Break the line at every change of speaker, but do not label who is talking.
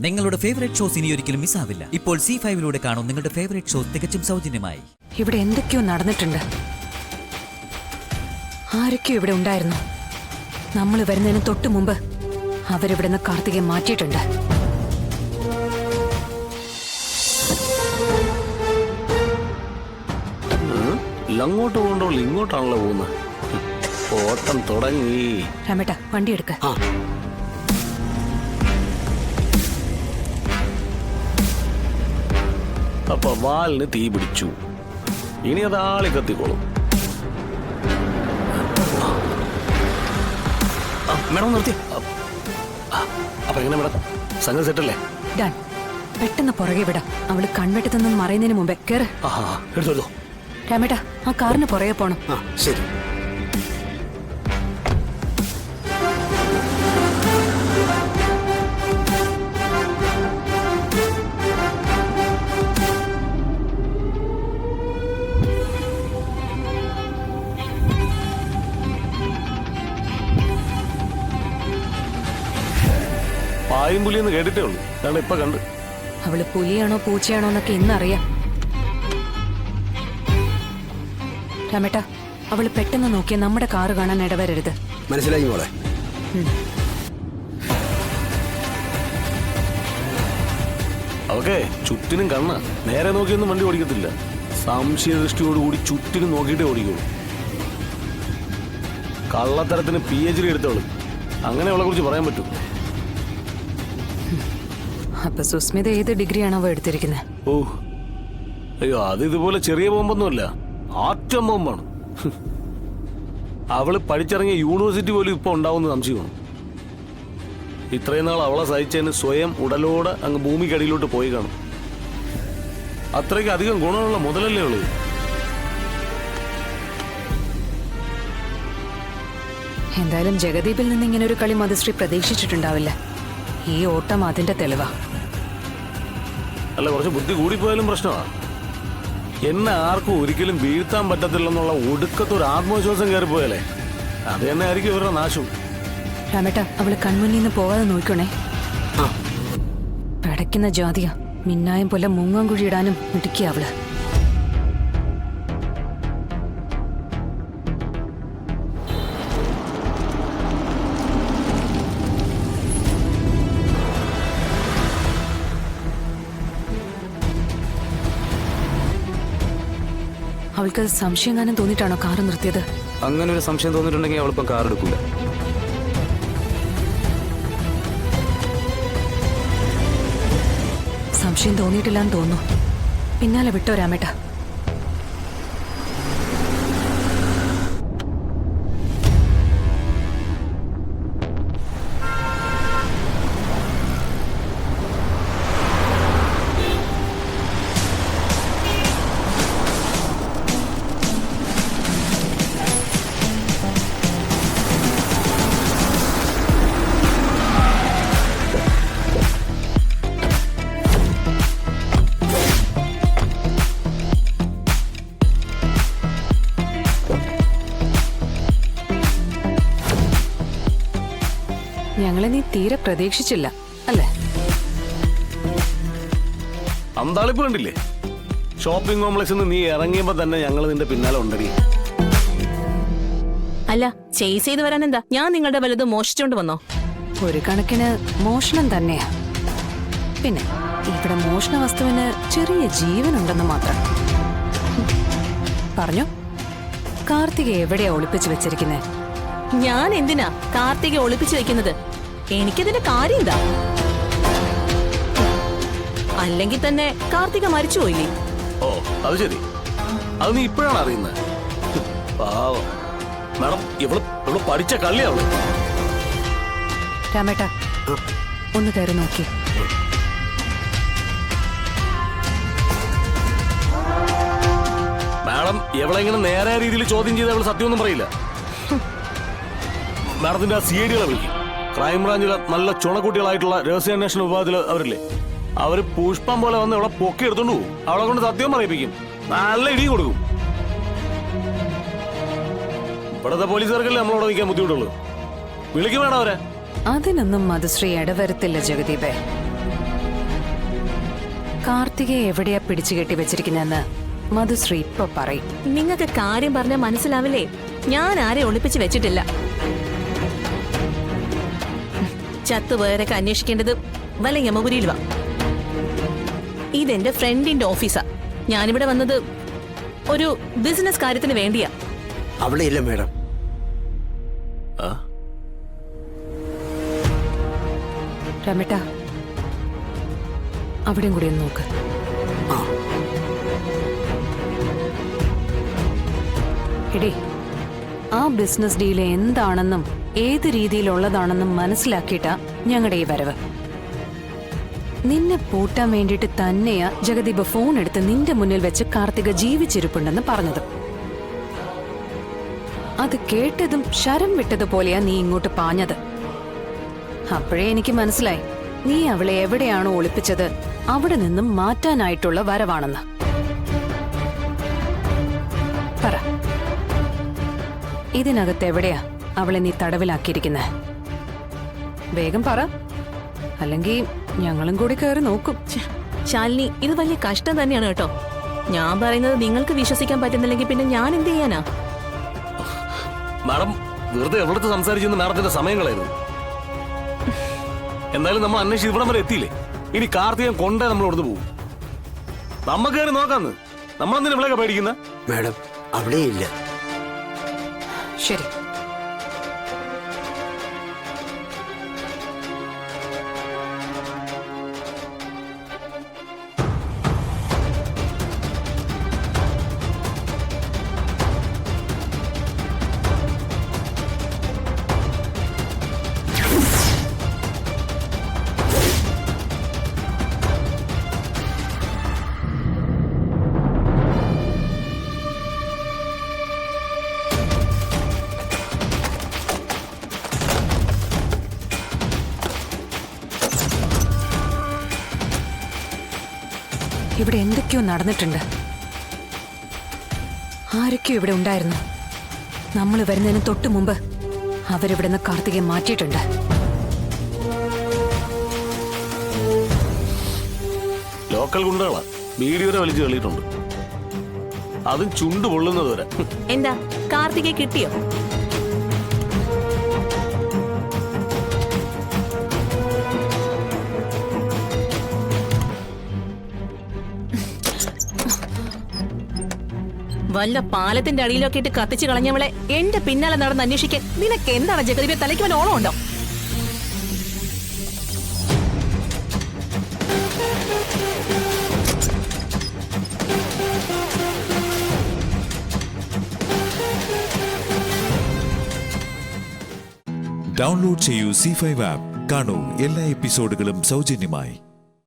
നിങ്ങളുടെ favourite shows ഇനി ഒരിക്കലും മിസ്സാവില്ല. ഇപ്പോൾ C5 കാണും നിങ്ങളുടെ ഫേവറേറ്റ് ഷോസ് തികച്ചും സൗജന്യമായി.
ഇവിടെ എന്തൊക്കെയോ നടന്നിട്ടുണ്ട്. ആരൊക്കെയോ ഇവിടെ ഉണ്ടായിരുന്നു. നമ്മൾ വരുന്നതിന് തൊട്ടു മുമ്പ് അവരിവിടെ നിന്ന് കാർത്തികയെ മാറ്റിയിട്ടുണ്ട്.
അങ്ങോട്ട് പോകണ്ടോ ഇങ്ങോട്ടാണല്ലോ പോകുന്നത്. ഓട്ടം തുടങ്ങി.
രാമേട്ട വണ്ടി എടുക്ക.
അപ്പൊ വാലിന് തീ പിടിച്ചു. ഇനി അത് ആളി കത്തിക്കോളും. മേഡം നിർത്തി. അപ്പൊ എങ്ങനെ മേഡം സംഗതി സെറ്റല്ലേ?
ഡൺ. പെട്ടെന്ന് പുറകെ വിടാം. അവള് കൺവെട്ടത്തൊന്നും മറയുന്നതിന് മുമ്പേ കേറ്.
എടുത്തോളൂ
രാമേട്ട. ആ കാറിന് പുറകെ പോണം.
ശരി. പായും പുലിയെന്ന് കേട്ടിട്ടേ ഉള്ളൂ. കാരണം ഇപ്പൊ കണ്ട്.
അവള് പുലിയാണോ പൂച്ചയാണോ എന്നൊക്കെ ഇന്നറിയാം. രാമേട്ട, അവള് പെട്ടെന്ന് നോക്കിയ നമ്മുടെ കാറ് കാണാൻ ഇടവരരുത്.
മനസ്സിലായി മോളെ.
അവക്കെ ചുറ്റിനും കണ്ണ. നേരെ നോക്കിയൊന്നും വണ്ടി ഓടിക്കത്തില്ല. സംശയദൃഷ്ടിയോടുകൂടി ചുറ്റിനും നോക്കിയിട്ടേ ഓടിക്കുള്ളൂ. കള്ളത്തരത്തിന് PhD എടുത്തോളൂ. അങ്ങനെ അവളെ കുറിച്ച് പറയാൻ പറ്റും.
അപ്പൊ സുസ്മിത ഏത് ഡിഗ്രിയാണോ അവ എടുത്തിരിക്കുന്നത്?
ഓ അയ്യോ, അത് ഇതുപോലെ ചെറിയ ബോംബൊന്നുമല്ല, ആറ്റം ബോംബാണ്. അവള് പഠിച്ചിറങ്ങിയ യൂണിവേഴ്സിറ്റി പോലും ഇപ്പൊ ഉണ്ടാവുന്ന സംശയമാണ്. ഇത്രയും നാൾ അവളെ സഹിച്ചതിന് സ്വയം ഉടലോടെ അങ്ങ് ഭൂമിക്കടിയിലോട്ട് പോയി കാണും. അത്രയ്ക്ക് അധികം ഗുണമുള്ള മുതലല്ലേ ഉള്ളൂ.
എന്തായാലും ജഗദീപിൽ നിന്ന് ഇങ്ങനെ ഒരു കളി മധുശ്രീ പ്രതീക്ഷിച്ചിട്ടുണ്ടാവില്ല. ഈ ഓട്ടം അതിന്റെ തെളിവാ.
അല്ല, കുറച്ച് ബുദ്ധി കൂടിപ്പോയാലും പ്രശ്നമാണ്. എന്നെ ആർക്കും ഒരിക്കലും വീഴ്ത്താൻ പറ്റത്തില്ലെന്നുള്ള ഒടുക്കത്തൊരു ആത്മവിശ്വാസം കയറിപ്പോയാലേ അത് തന്നെ ആയിരിക്കും ഇവരുടെ നാശവും.
രാമേട്ട, അവള് കൺമുന്നിൽ നിന്ന് പോകാതെ നോക്കണേ. പടയ്ക്കുന്ന ജാതിയ. മിന്നായം പോലെ മുങ്ങാങ്കുഴി ഇടാനും മിടുക്കിയ അവള്. അവൾക്ക് സംശയം കാണാൻ തോന്നിട്ടാണോ കാറ് നിർത്തിയത്?
അങ്ങനെ ഒരു സംശയം തോന്നിട്ടുണ്ടെങ്കിൽ അവളിപ്പം കാർ എടുക്കൂല.
സംശയം തോന്നിയിട്ടില്ലാന്ന് തോന്നുന്നു. പിന്നാലെ വിട്ടോ രാമേട്ട. ഞങ്ങളെ നീ തീരെ പ്രതീക്ഷിച്ചില്ല അല്ലേ?
അന്താളിപ്പ് കണ്ടില്ലേ? ഷോപ്പിംഗ് കോംപ്ലക്സിൽ നിന്ന് നീ ഇറങ്ങിയപ്പോ തന്നെ ഞങ്ങൾ നിന്റെ പിന്നാലെ ഉണ്ടടി.
അല്ല, ചേസ് ചെയ്ത് വരാൻ എന്താ? ഞാൻ നിങ്ങളുടെ വലുത് മോഷിച്ചോണ്ട് വന്നോ?
ഒരു കണക്കിന് മോഷണം തന്നെയാ. പിന്നെ ഇവിടെ മോഷണ വസ്തുവിന് ചെറിയ ജീവനുണ്ടെന്ന് മാത്രം. പറഞ്ഞു. കാർത്തിക എവിടെയാ ഒളിപ്പിച്ചു വെച്ചിരിക്കുന്നേ?
ഞാൻ എന്തിനാ കാർത്തിക ഒളിപ്പിച്ചു വെക്കുന്നത്? എനിക്കതിന്റെ കാര്യം എന്താ? അല്ലെങ്കിൽ തന്നെ കാർത്തിക മരിച്ചുപോയില്ലേ?
ഓ, അത് ശരി. അത് നീ ഇപ്പോഴാണ് അറിയുന്നത്. പാവം മാഡം, ഇവള് പഠിച്ച കള്ളിയാവള്.
രാമേട്ട, ഒന്ന് കയറി നോക്കി.
മാഡം, എവളെങ്ങനെ നേരെ രീതിയിൽ ചോദ്യം ചെയ്ത് അവള് സത്യമൊന്നും പറയില്ല. മാഡത്തിന്റെ ആ CID-കളെ വിളിക്കും. ക്രൈംബ്രാഞ്ചിലെ നല്ല ചുണക്കുട്ടികളായിട്ടുള്ള രഹസ്യാന്വേഷണ വിഭാഗത്തിൽ അവരില്ലേ, അവര് പുഷ്പം പോലെ വന്ന് ഇവിടെ പൊക്കി എടുത്തോണ്ട് പോകും. അവളെ കൊണ്ട് സത്യം പറയിപ്പിക്കും. നല്ല ഇടിയും കൊടുക്കും. ഇവിടത്തെ പോലീസുകാർക്കല്ലേ നമ്മളവിടെ നിൽക്കാൻ ബുദ്ധിമുട്ടുള്ളൂ. വിളിക്കും വേണം അവരെ.
അതിനൊന്നും മധുശ്രീ ഇടവരുത്തില്ല ജഗദീപേ. കാർത്തികയെ എവിടെയാ പിടിച്ചു കെട്ടി വെച്ചിരിക്കുന്നതെന്ന് മധുശ്രീ ഇപ്പൊ പറയും.
നിങ്ങൾക്ക് കാര്യം പറഞ്ഞാൽ മനസ്സിലാവില്ലേ? ഞാൻ ആരെ ഒളിപ്പിച്ച് വെച്ചിട്ടില്ല. ചത്തുപോയവരൊക്കെ അന്വേഷിക്കേണ്ടത് വല്ല യമപുരിയിൽ വാ. ഇതെന്റെ ഫ്രണ്ടിന്റെ ഓഫീസാ. ഞാനിവിടെ വന്നത് ഒരു ബിസിനസ് കാര്യത്തിന് വേണ്ടിയാ.
അവിടെ ഇല്ല മേഡം.
ആ
രമേട്ട, അവിടെയും കൂടി ഒന്ന് നോക്ക്. എടേ, ആ ബിസിനസ് ഡീല് എന്താണെന്നും ഏത് രീതിയിലുള്ളതാണെന്നും മനസ്സിലാക്കിയിട്ടാ ഞങ്ങളുടെ ഈ വരവ്. നിന്നെ പൂട്ടാൻ വേണ്ടിയിട്ട് തന്നെയാ ജഗദീപ് ഫോൺ എടുത്ത് നിന്റെ മുന്നിൽ വെച്ച് കാർത്തിക ജീവിച്ചിരിപ്പുണ്ടെന്ന് പറഞ്ഞത്. അത് കേട്ടതും ശരം വിട്ടതുപോലെയാ നീ ഇങ്ങോട്ട് പാഞ്ഞത്. അപ്പോഴേ എനിക്ക് മനസ്സിലായി നീ അവളെ എവിടെയാണോ ഒളിപ്പിച്ചത് അവിടെ നിന്നും മാറ്റാനായിട്ടുള്ള വരവാണെന്ന്. പറ, ഇതിനകത്ത് എവിടെയാ അവളെ നീ തടവിലാക്കിയിരിക്കുന്നത്? വേഗം പറ, അല്ലെങ്കിൽ ഞങ്ങളും കൂടി കയറി നോക്കും.
ശാലിനി, ഇത് വലിയ കഷ്ടം തന്നെയാണ് കേട്ടോ. ഞാൻ പറയുന്നത് നിങ്ങൾക്ക് വിശ്വസിക്കാൻ പറ്റുന്നില്ലെങ്കിൽ പിന്നെ ഞാൻ എന്ത് ചെയ്യാനാ?
മാഡം വെറുതെ എവിടുത്തെ സംസാരിച്ചെന്ന് മാഡത്തിന്റെ സമയങ്ങളായിരുന്നു. എന്തായാലും നമ്മൾ അന്വേഷിച്ച് ഇവിടം വരെ എത്തിയില്ലേ. ഇനി കാർത്തികൻ കൊണ്ടേ നമ്മൾ ഇവിടുന്ന് പോകും. നമുക്ക് കയറി നോക്കാന്ന്. നമ്മളെന്തിനാ ഇവിടെയൊക്കെ പേടിക്കുന്ന?
മേഡം അവിടെ ഇല്ല.
ശരി, ഇവിടെ എന്തൊക്കെയോ നടന്നിട്ടുണ്ട്. ആരൊക്കെയോ ഇവിടെ ഉണ്ടായിരുന്നു. നമ്മൾ വരുന്നതിന് തൊട്ടു മുമ്പ് അവരിവിടെ നിന്ന് കാർത്തികയെ മാറ്റിയിട്ടുണ്ട്.
ലോക്കൽ ഗുണ്ടകളാ വീഡിയോ വരെ വലിച്ചു കളിയിട്ടുണ്ട്. അതും ചുണ്ടു പൊള്ളുന്നത് വരെ.
എന്താ, കാർത്തികയെ കിട്ടിയോ? വല്ല പാലത്തിന്റെ അടിയിലൊക്കെ ഇട്ട് കത്തിച്ച് കളഞ്ഞവളെ എന്റെ പിന്നാലെ നടന്ന് അന്വേഷിക്കാൻ നിനക്ക് എന്താണ് ജഗദീപെ? തലയ്ക്ക് വല്ല ഓളം ഉണ്ടോ?
ഡൗൺലോഡ് ചെയ്യൂ C5 ആപ്പ്. കാണൂ എല്ലാ എപ്പിസോഡുകളും സൗജന്യമായി.